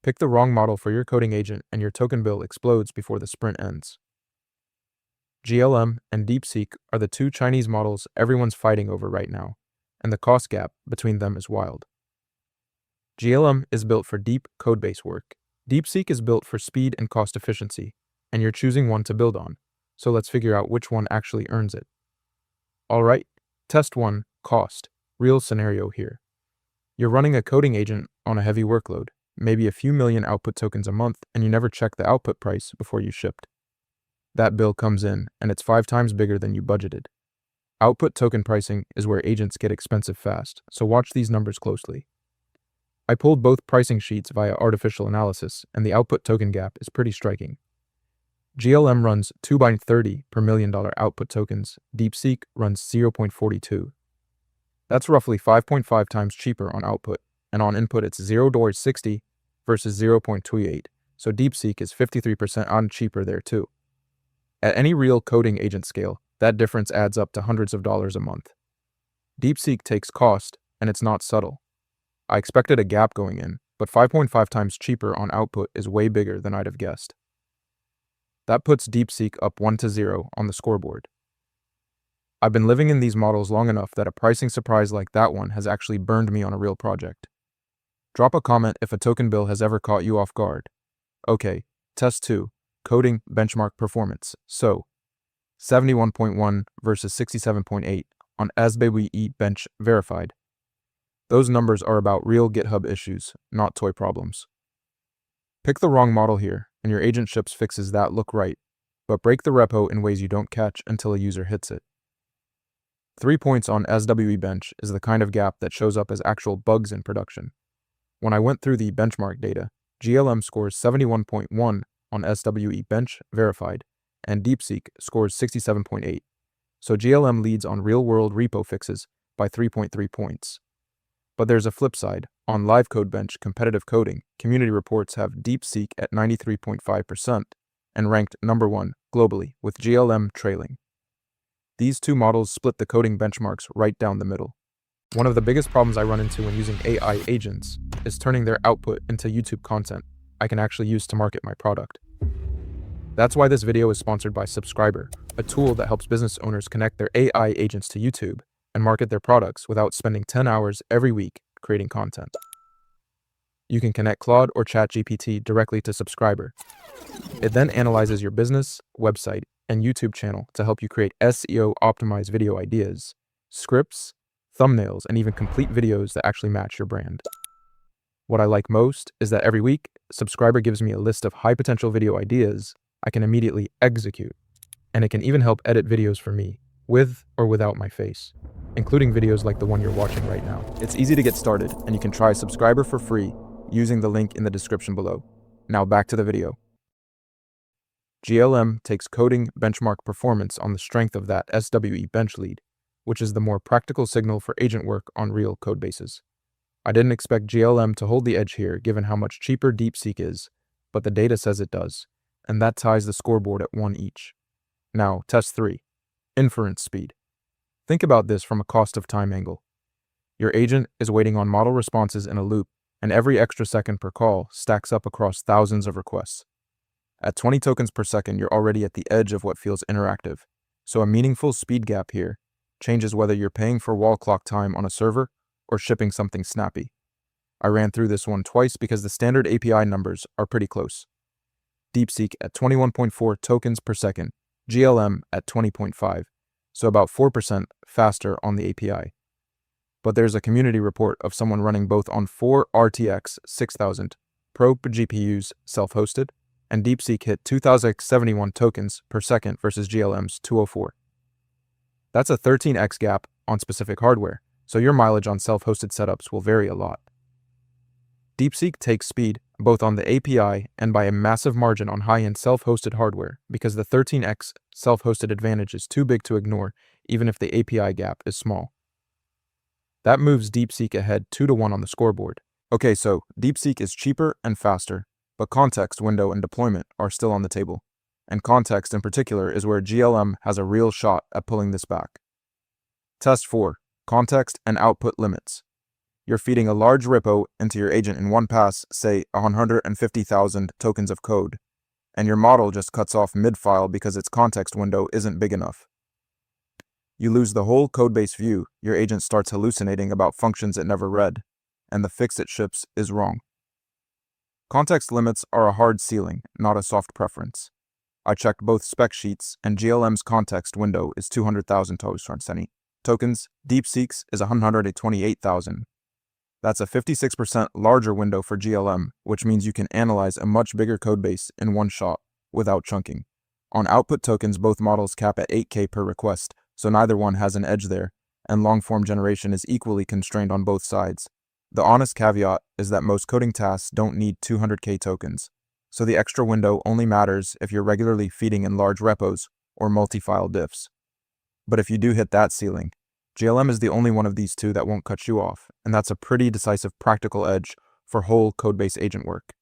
Pick the wrong model for your coding agent and your token bill explodes before the sprint ends. GLM and DeepSeek are the two Chinese models everyone's fighting over right now, and the cost gap between them is wild. GLM is built for deep codebase work. DeepSeek is built for speed and cost efficiency, and you're choosing one to build on, so let's figure out which one actually earns it. Alright, test 1, cost. Real scenario here. You're running a coding agent on a heavy workload, maybe a few million output tokens a month, and you never check the output price before you shipped. That bill comes in, and it's 5 times bigger than you budgeted. Output token pricing is where agents get expensive fast, so watch these numbers closely. I pulled both pricing sheets via artificial analysis, and the output token gap is pretty striking. GLM runs 2 by 30 per $1 million output tokens, DeepSeek runs 0.42. That's roughly 5.5 times cheaper on output, and on input it's $0.60 versus 0.28, so DeepSeek is 53% on cheaper there too. At any real coding agent scale, that difference adds up to hundreds of dollars a month. DeepSeek takes cost, and it's not subtle. I expected a gap going in, but 5.5 times cheaper on output is way bigger than I'd have guessed. That puts DeepSeek up 1-0 on the scoreboard. I've been living in these models long enough that a pricing surprise like that one has actually burned me on a real project. Drop a comment if a token bill has ever caught you off guard. Okay, test 2, coding benchmark performance. So, 71.1 versus 67.8 on SBWE bench verified. Those numbers are about real GitHub issues, not toy problems. Pick the wrong model here, and your agent ships fixes that look right, but break the repo in ways you don't catch until a user hits it. 3 points on SWE bench is the kind of gap that shows up as actual bugs in production. When I went through the benchmark data, GLM scores 71.1 on SWE bench verified, and DeepSeek scores 67.8, so GLM leads on real-world repo fixes by 3.3 points. But there's a flip side. On live code bench competitive coding, community reports have DeepSeek at 93.5% and ranked number 1 globally, with GLM trailing. These two models split the coding benchmarks right down the middle. One of the biggest problems I run into when using AI agents is turning their output into YouTube content I can actually use to market my product. That's why this video is sponsored by Subscriber, a tool that helps business owners connect their AI agents to YouTube and market their products without spending 10 hours every week creating content. You can connect Claude or ChatGPT directly to Subscriber. It then analyzes your business, website, and YouTube channel to help you create SEO-optimized video ideas, scripts, thumbnails, and even complete videos that actually match your brand. What I like most is that every week, Subscriber gives me a list of high-potential video ideas I can immediately execute, and it can even help edit videos for me, with or without my face, including videos like the one you're watching right now. It's easy to get started, and you can try Subscriber for free using the link in the description below. Now back to the video. GLM takes coding benchmark performance on the strength of that SWE bench lead, which is the more practical signal for agent work on real codebases. I didn't expect GLM to hold the edge here given how much cheaper DeepSeek is, but the data says it does, and that ties the scoreboard at 1 each. Now, test 3. Inference speed. Think about this from a cost of time angle. Your agent is waiting on model responses in a loop, and every extra second per call stacks up across thousands of requests. At 20 tokens per second, you're already at the edge of what feels interactive, so a meaningful speed gap here changes whether you're paying for wall clock time on a server or shipping something snappy. I ran through this one twice because the standard API numbers are pretty close. DeepSeek at 21.4 tokens per second, GLM at 20.5, so about 4% faster on the API. But there's a community report of someone running both on 4 RTX 6000 Pro GPUs self-hosted, and DeepSeek hit 2071 tokens per second versus GLM's 204. That's a 13x gap on specific hardware, so your mileage on self-hosted setups will vary a lot. DeepSeek takes speed both on the API and by a massive margin on high-end self-hosted hardware because the 13x self-hosted advantage is too big to ignore even if the API gap is small. That moves DeepSeek ahead 2-1 on the scoreboard. Okay, so DeepSeek is cheaper and faster, but context, window, and deployment are still on the table. And context in particular is where GLM has a real shot at pulling this back. Test 4. Context and output limits. You're feeding a large repo into your agent in one pass, say 150,000 tokens of code, and your model just cuts off mid-file because its context window isn't big enough. You lose the whole codebase view, your agent starts hallucinating about functions it never read, and the fix it ships is wrong. Context limits are a hard ceiling, not a soft preference. I checked both spec sheets, and GLM's context window is 200,000 tokens, DeepSeek's is 128,000. That's a 56% larger window for GLM, which means you can analyze a much bigger codebase in one shot, without chunking. On output tokens, both models cap at 8K per request, so neither one has an edge there, and long-form generation is equally constrained on both sides. The honest caveat is that most coding tasks don't need 200K tokens, so the extra window only matters if you're regularly feeding in large repos or multi-file diffs. But if you do hit that ceiling, GLM is the only one of these two that won't cut you off, and that's a pretty decisive practical edge for whole codebase agent work.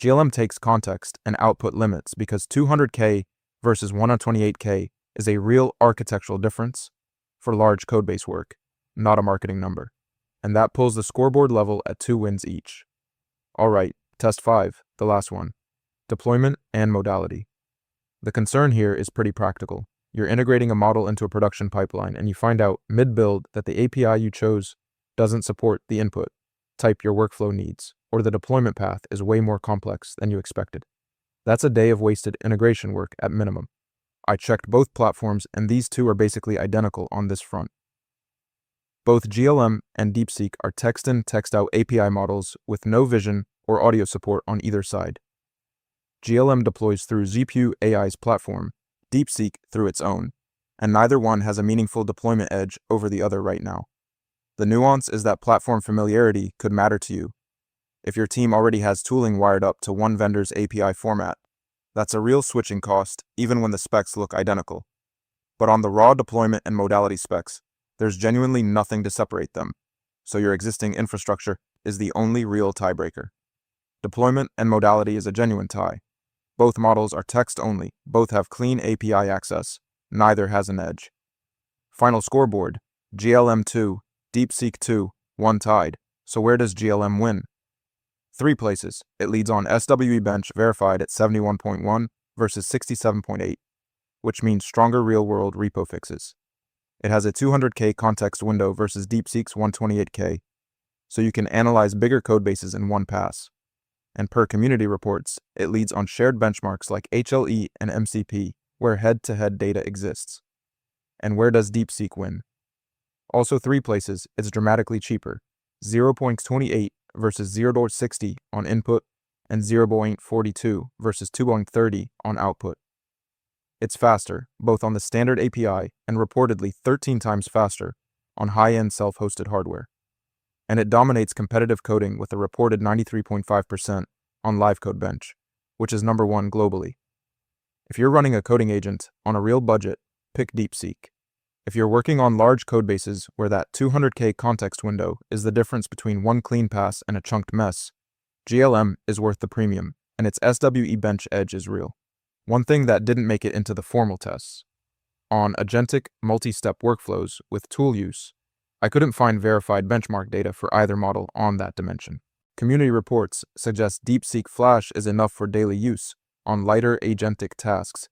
GLM takes context and output limits because 200K versus 128K is a real architectural difference for large codebase work, not a marketing number. And that pulls the scoreboard level at 2 wins each. Alright, test 5, the last one. Deployment and modality. The concern here is pretty practical. You're integrating a model into a production pipeline and you find out mid-build that the API you chose doesn't support the input type your workflow needs, or the deployment path is way more complex than you expected. That's a day of wasted integration work at minimum. I checked both platforms and these two are basically identical on this front. Both GLM and DeepSeek are text-in, text-out API models with no vision or audio support on either side. GLM deploys through ZPU AI's platform, DeepSeek through its own, and neither one has a meaningful deployment edge over the other right now. The nuance is that platform familiarity could matter to you. If your team already has tooling wired up to one vendor's API format, that's a real switching cost even when the specs look identical. But on the raw deployment and modality specs, there's genuinely nothing to separate them, so your existing infrastructure is the only real tiebreaker. Deployment and modality is a genuine tie. Both models are text-only, both have clean API access, neither has an edge. Final scoreboard, GLM 2, DeepSeek 2, 1 tied, so where does GLM win? 3 places. It leads on SWE bench verified at 71.1 versus 67.8, which means stronger real-world repo fixes. It has a 200K context window versus DeepSeek's 128K, so you can analyze bigger codebases in one pass. And per community reports, it leads on shared benchmarks like HLE and MCP, where head-to-head data exists. And where does DeepSeek win? Also 3 places, it's dramatically cheaper, 0.28 versus 0.60 on input, and 0.42 versus 2.30 on output. It's faster, both on the standard API and reportedly 13 times faster on high-end self-hosted hardware. And it dominates competitive coding with a reported 93.5% on LiveCodeBench, which is number 1 globally. If you're running a coding agent on a real budget, pick DeepSeek. If you're working on large codebases where that 200K context window is the difference between one clean pass and a chunked mess, GLM is worth the premium, and its SWE bench edge is real. One thing that didn't make it into the formal tests. On agentic multi-step workflows with tool use, I couldn't find verified benchmark data for either model on that dimension. Community reports suggest DeepSeek Flash is enough for daily use on lighter agentic tasks,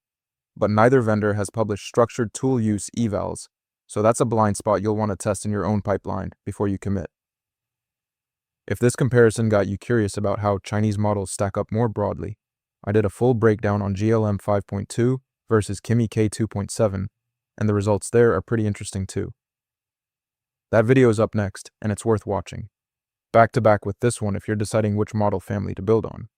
but neither vendor has published structured tool use evals, so that's a blind spot you'll want to test in your own pipeline before you commit. If this comparison got you curious about how Chinese models stack up more broadly, I did a full breakdown on GLM 5.2 versus Kimi K 2.7, and the results there are pretty interesting too. That video is up next, and it's worth watching. Back to back with this one if you're deciding which model family to build on.